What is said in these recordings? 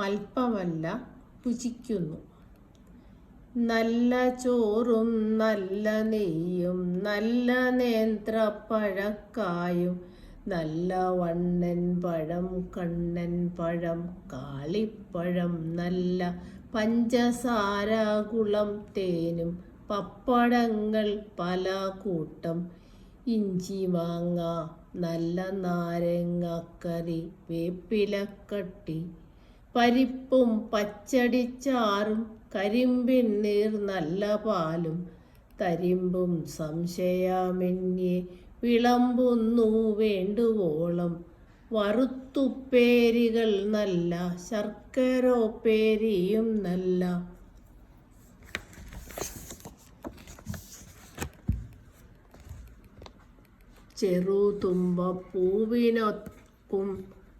അല്പമല്ല ഭുജിക്കുന്നു. നല്ല ചോറും നല്ല നെയ്യും നല്ല നേന്ത്രപ്പഴക്കായും നല്ല വണ്ണൻ പഴം കണ്ണൻ പഴം കാളിപ്പഴം നല്ല പഞ്ചസാര കുളം തേനും പപ്പടങ്ങൾ പല കൂട്ടം ഇഞ്ചി മാങ്ങ നല്ല നാരങ്ങക്കറി വേപ്പിലക്കട്ടി പരിപ്പും പച്ചടിച്ചാറും കരിമ്പിൻ നീർ നല്ല പാലും തരിമ്പും സംശയാമെന്യേ വിളമ്പുന്നു വേണ്ടുവോളം വറുത്തുപ്പേരികൾ നല്ല ശർക്കരോപ്പേരിയും നല്ല ചെറുതുമ്പപ്പൂവിനൊക്കും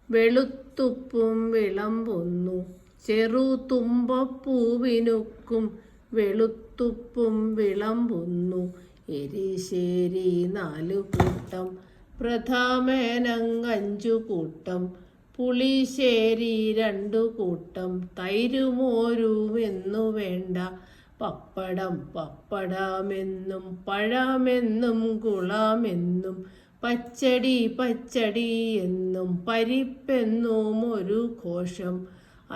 വെളുത്തുപ്പും വിളമ്പുന്നു. ചെറുതുമ്പപ്പൂവിനൊക്കും വെളുത്തുപ്പും വിളമ്പുന്നു. എരിശ്ശേരി 4 കൂട്ടം പ്രഥമനങ്ങ് 5 കൂട്ടം പുളിശ്ശേരി 2 കൂട്ടം തൈരുമോരുമെന്നു വേണ്ട പപ്പടം പപ്പടമെന്നും പഴമെന്നും കുളമെന്നും പച്ചടി പച്ചടി എന്നും പരിപ്പെന്നും ഒരു കോശം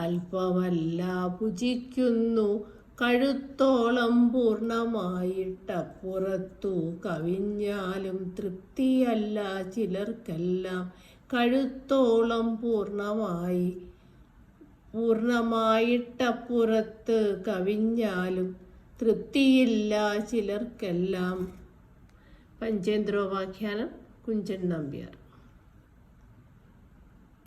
അല്പമല്ല ഭുജിക്കുന്നു കഴുത്തോളം പൂർണ്ണമായിട്ടപ്പുറത്തു കവിഞ്ഞാലും തൃപ്തിയല്ല ചിലർക്കെല്ലാം കഴുത്തോളം പൂർണ്ണമായിട്ടപ്പുറത്ത് കവിഞ്ഞാലും തൃപ്തിയില്ല ചിലർക്കെല്ലാം. പഞ്ചേന്ദ്രോപാഖ്യാനം കുഞ്ചൻ നമ്പ്യാർ.